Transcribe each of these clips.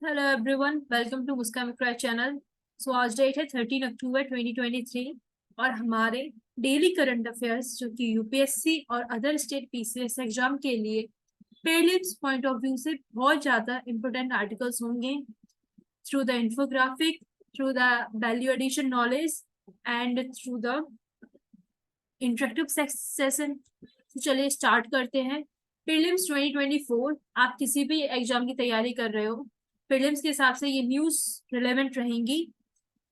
Hello everyone, welcome to Muskan Mishra channel. So आज date है 13 अक्टूबर 2023 और हमारे डेली करंट अफेयर्स जो कि यूपीएससी और अदर स्टेट पीसीएस एग्जाम के लिए प्रीलिम्स पॉइंट ऑफ व्यू से बहुत ज़्यादा इंपॉर्टेंट आर्टिकल्स होंगे through the infographic, through the value addition knowledge and through the interactive session. तो चलिए स्टार्ट करते हैं। प्रीलिम्स 2024, आप किसी भी एग्जाम की तैयारी कर रहे हो, प्रीलिम्स के हिसाब से ये न्यूज़ रिलेवेंट रहेंगी।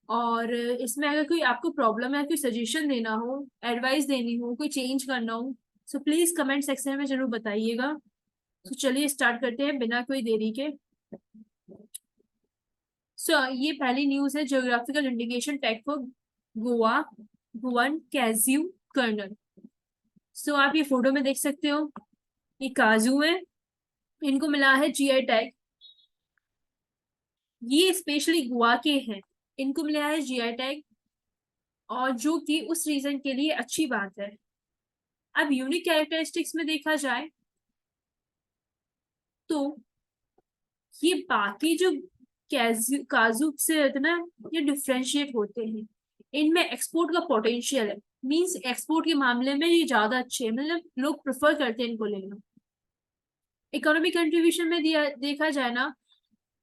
और इसमें अगर कोई आपको प्रॉब्लम है, कोई सजेशन देना हो, एडवाइस देनी हो, कोई चेंज करना हो, सो प्लीज कमेंट सेक्शन में जरूर बताइएगा। तो चलिए स्टार्ट करते हैं बिना कोई देरी के। ये पहली न्यूज़ है, geographical indication tag for Goa Goan cashew kernel. आप ये फोटो में देख सकते हो, ये काजू है, इनको मिला है जीआई टैग। ये स्पेशली गोवा के हैं, इनको मिला है जीआई टैग, और जो कि उस रीजन के लिए अच्छी बात है। अब यूनिक कैरेक्टरिस्टिक्स में देखा जाए तो ये बाकी जो काजू से होते ना, ये डिफ्रेंशिएट होते हैं। इनमें एक्सपोर्ट का पोटेंशियल है, मींस एक्सपोर्ट के मामले में ये ज्यादा अच्छे हैं, मतलब लोग प्रेफर करते हैं इनको लेना। इकोनॉमिक कंट्रीब्यूशन में देखा जाए ना,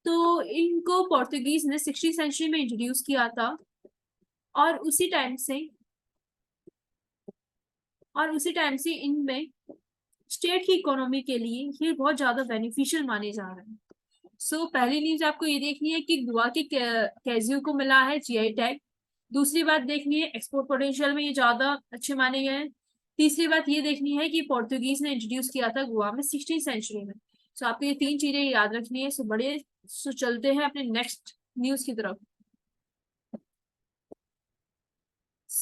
तो इनको पोर्तुगीज ने 16वीं सेंचुरी में इंट्रोड्यूस किया था, और उसी टाइम से इनमें स्टेट की इकोनॉमी के लिए ये बहुत ज्यादा बेनिफिशियल माने जा रहे हैं। पहली न्यूज आपको ये देखनी है कि गोवा के कैज्यू को मिला है जीआई टैग। दूसरी बात देखनी है, एक्सपोर्ट पोटेंशियल में ये ज्यादा अच्छे माने गए हैं। तीसरी बात ये देखनी है कि पोर्तुगीज ने इंट्रोड्यूस किया था गोवा में 16वीं सेंचुरी में। आपको ये तीन चीजें याद रखनी है। चलते हैं अपने नेक्स्ट न्यूज की तरफ।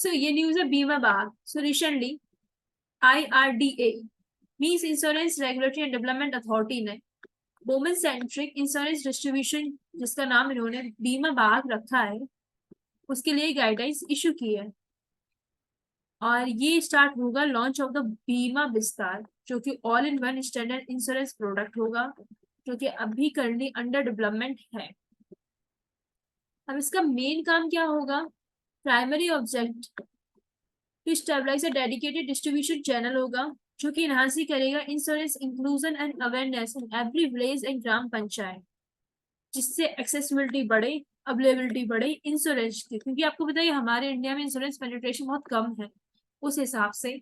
ये न्यूज है बीमा बाग। Recently IRDA means insurance regulatory and development authority ने वुमेन सेंट्रिक इंश्योरेंस डिस्ट्रीब्यूशन, जिसका नाम इन्होंने बीमा बाग रखा है, उसके लिए गाइडलाइंस इशू की है। और ये स्टार्ट होगा लॉन्च ऑफ द बीमा विस्तार, जो कि all in one standard insurance product होगा, जो कि अभी करंटली अंडर डेवलपमेंट है। अब इसका मेन काम क्या होगा? Primary object to stabilise a dedicated distribution channel होगा, जो कि इन्हांस करेगा insurance inclusion and awareness in every village and gram panchayat, जिससे एक्सेसिबिलिटी बढ़े, अवेलेबिलिटी बढ़े इंश्योरेंस की। क्योंकि आपको बताइए हमारे इंडिया में इंश्योरेंस पेनिट्रेशन बहुत कम है, उस हिसाब से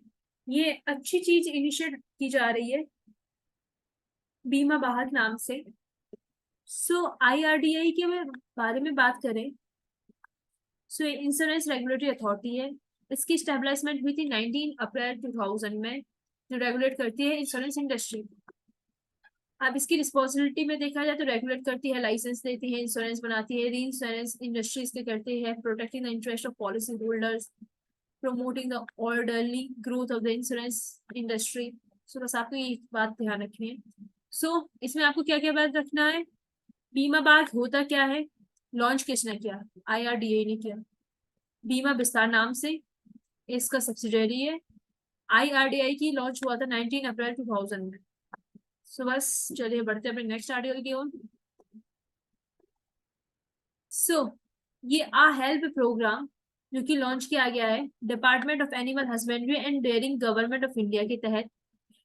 ये अच्छी चीज इनिशिएट की जा रही है बीमा बहार नाम से। IRDAI के बारे में बात करें, इंश्योरेंस रेगुलेटरी अथॉरिटी है। इसकी स्टेब्लिशमेंट हुई थी 19 अप्रैल 2000 में, जो रेगुलेट करती है इंश्योरेंस इंडस्ट्री। अब इसकी रिस्पॉन्सिबिलिटी में देखा जाए तो रेगुलेट करती है, लाइसेंस देती है, इंश्योरेंस बनाती है, री इंश्योरेंस इंडस्ट्रीज के करती है, protecting the interest of policy holders, promoting the orderly growth of the insurance industry. बस आपको ये बात ध्यान रखनी है। इसमें आपको क्या क्या बात रखना है? बीमा बाग होता क्या है, लॉन्च किसने किया? IRDA ने किया, बीमा विस्तार नाम से इसका सब्सिडरी है। IRDAI की लॉन्च हुआ था 19 अप्रैल 2000 में। बस चलिए बढ़ते हैं अपने नेक्स्ट आर्टिकल की ओर। ये हेल्प प्रोग्राम जो कि लॉन्च किया गया है department of animal husbandry and dairying government of India के तहत।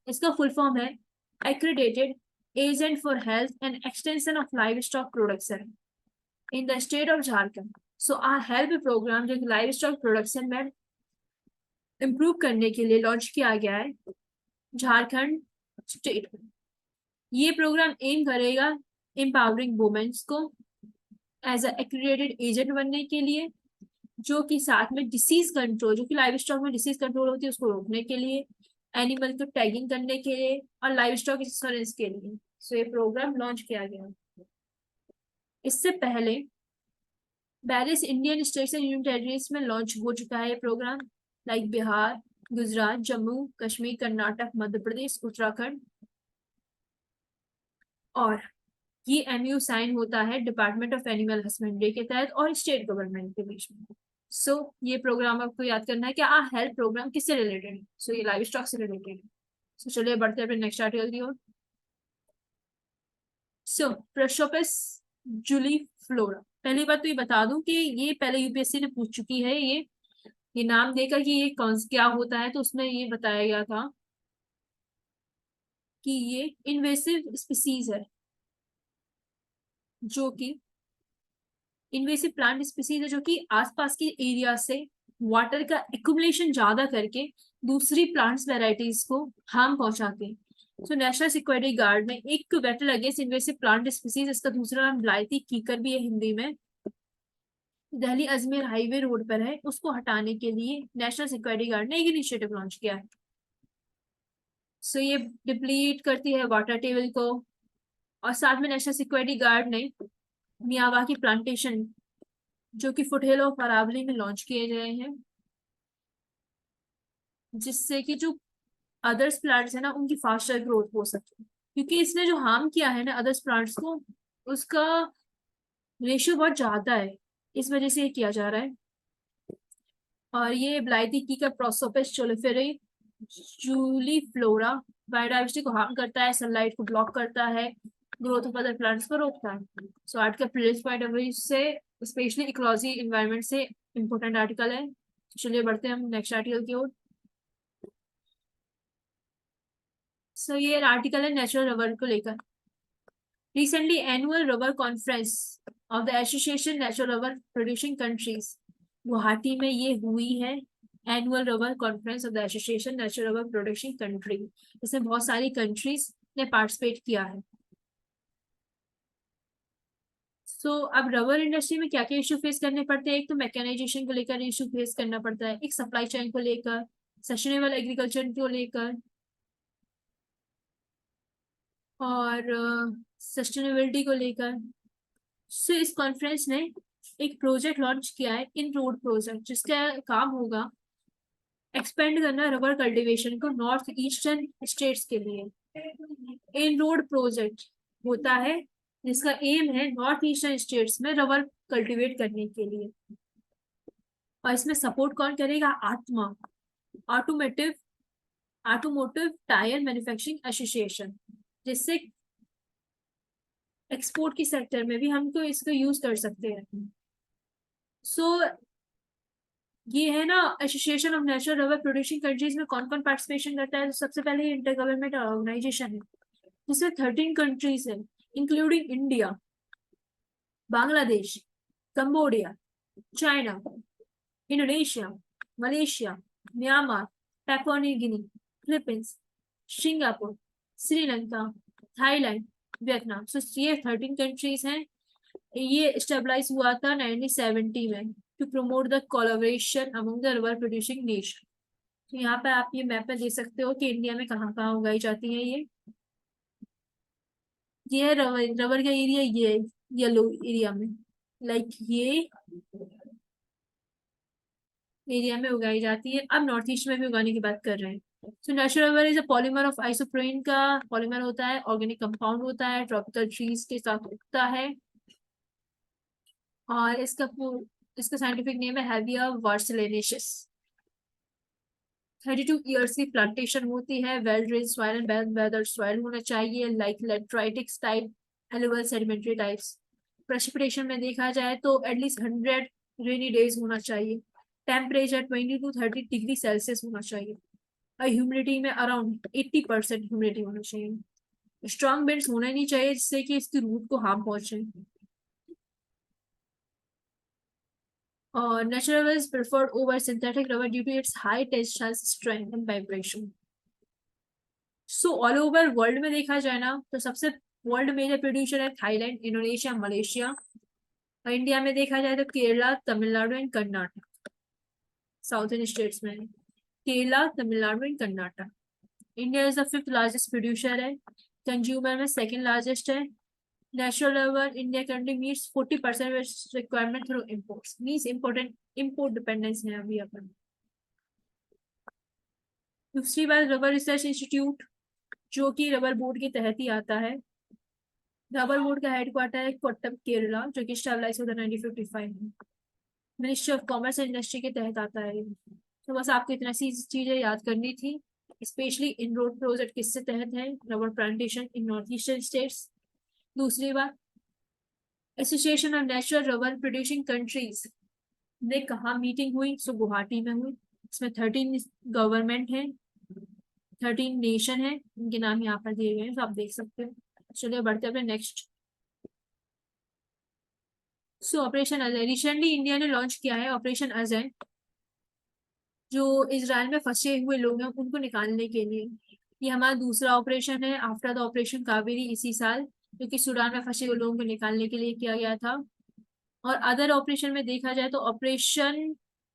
इसका फुल फॉर्म है accredited agent for health and extension of livestock production in the state of Jharkhand. HELP program जो लाइव स्टॉक प्रोडक्शन में improve करने के लिए launch किया गया है झारखंड स्टेट में। ये प्रोग्राम एम करेगा एम्पावरिंग वुमेन्स को एज एक्रेडिटेड एजेंट बनने के लिए, जो कि साथ में डिसीज कंट्रोल, जो कि लाइव स्टॉक में डिसीज कंट्रोल होती है उसको रोकने के लिए, एनिमल को टैगिंग करने के लिए, और लाइव स्टॉक इंश्योरेंस के लिए। ये प्रोग्राम लॉन्च किया गया। इससे पहले various Indian states and union territories में लॉन्च हो चुका है ये प्रोग्राम, लाइक बिहार, गुजरात, जम्मू कश्मीर, कर्नाटक, मध्य प्रदेश, उत्तराखंड। और ये MU साइन होता है डिपार्टमेंट ऑफ एनिमल हस्बेंड्री के तहत और स्टेट गवर्नमेंट के बीच में। ये प्रोग्राम आपको याद करना है कि हेल्थ प्रोग्राम किससे रिलेटेड है। ये लाइव स्टॉक से रिलेटेड है। चलिए बढ़ते हैं अपने नेक्स्ट आर्टिकल की ओर। प्रोसोपस जूली फ्लोरा। पहली बात तो ये बता दूं कि ये पहले यूपीएससी ने पूछ चुकी है, ये नाम देकर कि ये कौन क्या होता है, तो उसमें ये बताया गया था कि ये इन्वेसिव स्पीसीज है, जो कि इन्वेसिव प्लांट स्पीसीज है जो कि आसपास के एरिया से वाटर का एक्युमुलेशन ज्यादा करके दूसरी प्लांट्स वेराइटीज को हार्म पहुंचाते हैं। सो नेशनल सिक्योरिटी गार्ड में एक battle against invasive plant species, इसका दूसरा नाम ब्लाइती कीकर भी है हिंदी में, दिल्ली अजमेर हाईवे रोड पर है, उसको हटाने के लिए नेशनल सिक्योरिटी गार्ड ने एक इनिशिएटिव लॉन्च किया है। सो ये डिप्लीट करती है वाटर टेबल को। और साथ में नेशनल सिक्योरिटी गार्ड ने मियावाकी प्लांटेशन, जो कि फुटहिल ऑफ अरावली में लॉन्च किए गए हैं, जिससे कि जो अदर्स प्लांट्स है ना उनकी फास्टर ग्रोथ हो सके, क्योंकि इसने जो हार्म किया है ना अदर्स प्लांट्स को, उसका रेशियो बहुत ज्यादा है, इस वजह से ये किया जा रहा है। और ये ब्लाइटी की का प्रोसोपिस चोलिफेरी जूली फ्लोरा बायोडाइवर्सिटी को हार्म करता है, सनलाइट को ब्लॉक करता है, ग्रोथ ऑफ अदर प्लांट्स को रोकता है। सो आर्ट का प्रीवियस पॉइंट ऑफ व्यू से, स्पेशली इकोलॉजी इन्वायरमेंट से इंपॉर्टेंट आर्टिकल है। चलिए बढ़ते हैं हम नेक्स्ट आर्टिकल की ओर। सो ये आर्टिकल है नेचुरल रबर को लेकर। Recently annual rubber conference of the association natural rubber producing countries, Guwahati में ये हुई है। Annual rubber conference of the association natural rubber producing country, इसमें बहुत सारी कंट्रीज ने पार्टिसिपेट किया है। अब रबर इंडस्ट्री में क्या क्या इशू फेस करने पड़ते हैं, एक तो मैकेनाइजेशन को लेकर इशू फेस करना पड़ता है, एक सप्लाई चेन को लेकर, सस्टेनेबल एग्रीकल्चर को लेकर, और सस्टेनेबिलिटी को लेकर। इस कॉन्फ्रेंस ने एक प्रोजेक्ट लॉन्च किया है, इन रोड प्रोजेक्ट, जिसका काम होगा एक्सपेंड करना रबर कल्टीवेशन को नॉर्थ ईस्टर्न स्टेट्स के लिए। इन रोड प्रोजेक्ट होता है जिसका एम है नॉर्थ ईस्टर्न स्टेट्स में रबर कल्टीवेट करने के लिए। और इसमें सपोर्ट कौन करेगा? आत्मा, automotive automotive tyre manufacturing association, जिससे एक्सपोर्ट की सेक्टर में भी हमको इसको यूज कर सकते हैं। सो ये है ना association of natural rubber producing countries में कौन कौन पार्टिसिपेशन करता है, तो सबसे पहले इंटर गवर्नमेंट ऑर्गेनाइजेशन है, जिसमें 13 कंट्रीज है, including India, Bangladesh, Cambodia, China, Indonesia, Malaysia, Myanmar, Papua New Guinea, Philippines, Singapore, Sri Lanka, Thailand, Vietnam. ये 13 कंट्रीज हैं। ये स्टेबलाइज हुआ था 1970 में, to promote the collaboration among the rubber producing nation. तो यहाँ पे आप ये मैप में देख सकते हो कि इंडिया में कहाँ कहाँ उगाई जाती है ये है रबर, रबर का एरिया ये येलो एरिया में, लाइक ये एरिया में उगाई जाती है। अब नॉर्थ ईस्ट में भी उगाने की बात कर रहे हैं। Natural rubber is a polymer of isoprene का पॉलीमर होता है, ऑर्गेनिक कंपाउंड होता है, ट्रॉपिकल ट्रीज के साथ उगता है, और इसका साइंटिफिक नेम है हेविया वर्सलेनेशियस। 32 ईयर्स की प्लांटेशन होती है, well drain soil and well weather soil होना चाहिए, like lateritic type, alluvial sedimentary types. Precipitation में देखा जाए तो एटलीस्ट 100 रेनी डेज होना चाहिए, टेम्परेचर 20 to 30 डिग्री सेल्सियस होना चाहिए, और ह्यूमिडिटी में अराउंड 80% ह्यूमिडिटी होना चाहिए। स्ट्रॉन्ग बेंड्स होने नहीं चाहिए जिससे कि इसकी रूट को हार्म पहुंचे। Natural rubber is preferred over synthetic rubber due to its high tensile strength and vibration. All over world में देखा जाए ना तो सबसे वर्ल्ड मेजर प्रोड्यूसर है थाईलैंड, इंडोनेशिया, मलेशिया। और इंडिया में देखा जाए तो Kerala, Tamil Nadu and Karnataka southern states में है। Kerala, Tamil Nadu and Karnataka. India is the 5th largest producer है, कंज्यूमर में सेकंड लार्जेस्ट है। Natural rubber India currently meets 40% requirement through imports, means important import dependence है अभी अपन। दूसरी बात रबर रिसर्च इंस्टीट्यूट, जो कि रबर बोर्ड के तहत ही आता है। रबर बोर्ड का हेडक्वार्टर है कोट्टम, केरला, जो कि स्टेबलाइज हुआ 1955 में। Ministry of commerce and industry के तहत आता है। तो बस आपको इतना सी चीजें याद करनी थी, स्पेशली इन रोड प्रोजेक्ट किससे तहत है, rubber plantation in north eastern states. दूसरी बात association of natural rubber producing countries ने कहा मीटिंग हुई, सो गुवाहाटी में हुई। इसमें 13 गवर्नमेंट है, 13 नेशन है, इनके नाम यहाँ पर दिए गए हैं, तो आप देख सकते हो। चलिए बढ़ते हैं अपने नेक्स्ट। सो ऑपरेशन अजय, रिसेंटली इंडिया ने लॉन्च किया है ऑपरेशन अजय, जो इजराइल में फंसे हुए लोग हैं उनको निकालने के लिए। ये हमारा दूसरा ऑपरेशन है आफ्टर द ऑपरेशन कावेरी इसी साल, जो कि सूडान में फंसे हुए लोगों को निकालने के लिए किया गया था। और अदर ऑपरेशन में देखा जाए तो ऑपरेशन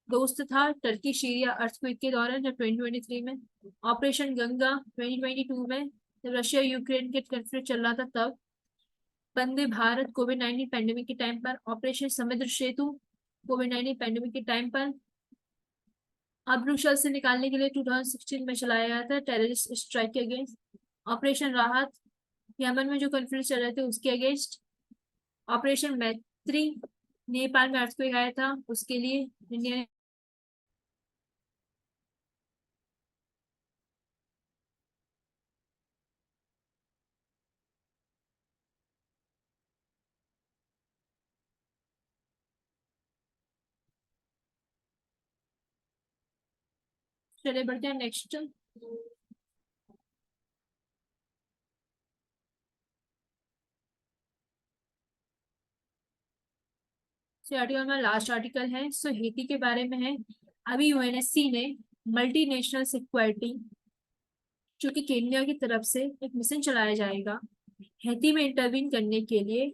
दोस्त था टर्की सीरिया अर्थक्वेक के दौरान जब 2023 में, ऑपरेशन गंगा 2022 में जब रशिया यूक्रेन के कन्फ्लिक्ट चल रहा था तब, वंदे भारत कोविड-19 पैंडेमिक के टाइम पर, ऑपरेशन समुद्र सेतु कोविड-19 पैंडेमिक के टाइम पर, ब्रुसेल से निकालने के लिए 2016 में चलाया गया था टेररिस्ट स्ट्राइक के अगेंस्ट, ऑपरेशन राहत यमन में जो कन्फ्लिक्ट चल रहे थे उसके अगेंस्ट, ऑपरेशन मैत्री नेपाल में अर्थक्वेक आया था उसके लिए इंडिया। चलिए बढ़ते हैं नेक्स्ट। आर्टिकल में लास्ट आर्टिकल है, सो हेती के बारे में है। अभी यूएनएससी ने मल्टीनेशनल सिक्योरिटी, जो कि केन्या की तरफ से एक मिशन चलाया जाएगा हैती में इंटरवीन करने के लिए,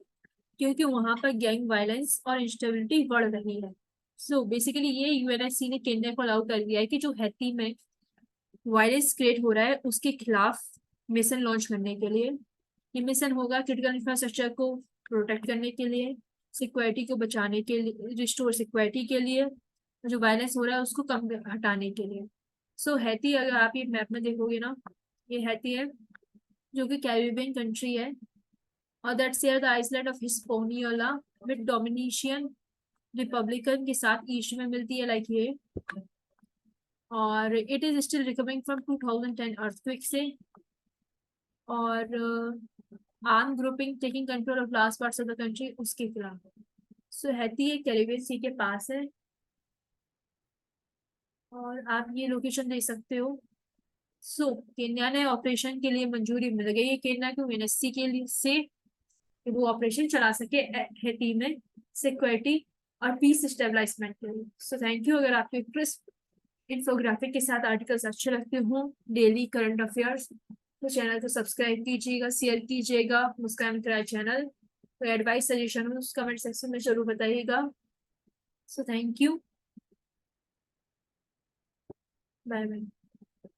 क्योंकि वहां पर गैंग वायलेंस और इंस्टेबिलिटी बढ़ रही है। सो बेसिकली ये यूएनएससी ने केन्या को अलाउ कर दिया है कि जो हैती में वायलेंस क्रिएट हो रहा है उसके खिलाफ मिशन लॉन्च करने के लिए। ये मिशन होगा क्रिटिकल इंफ्रास्ट्रक्चर को प्रोटेक्ट करने के लिए, सिक्योरिटी को बचाने के लिए, रिस्टोर सिक्योरिटी के लिए, जो वायलेंस हो रहा है उसको कम हटाने के लिए। सो हैती अगर आप ये मैप में देखोगे ना, ये हैती है जो कि कैरिबियन कंट्री है, और that share the island of Hispaniola with Dominican republican के साथ ईस्ट में मिलती है, लाइक ये। और it is still recovering from 2010 earthquake से, और arm grouping taking control of last parts of the country उसके खिलाफ। सो हैती एक कैरिबियन सी के पास है, और आप ये लोकेशन देख सकते हो। सो केन्या ने ऑपरेशन के लिए मंजूरी मिल गई है केन्या को यूएनएससी के लिए से, कि वो ऑपरेशन चला सके हैती में सिक्योरिटी और पीस स्टेबलाइजमेंट के लिए। सो थैंक यू। अगर आपके क्रिस्प इन्फोग्राफिक के साथ आर्टिकल्स अच्छे लगते हो, डेली करंट अफेयर्स, तो चैनल को सब्सक्राइब कीजिएगा, शेयर कीजिएगा मुस्कान मित्रा चैनल। कोई एडवाइस सजेशन हो कमेंट सेक्शन में जरूर बताइएगा। So thank you, bye bye.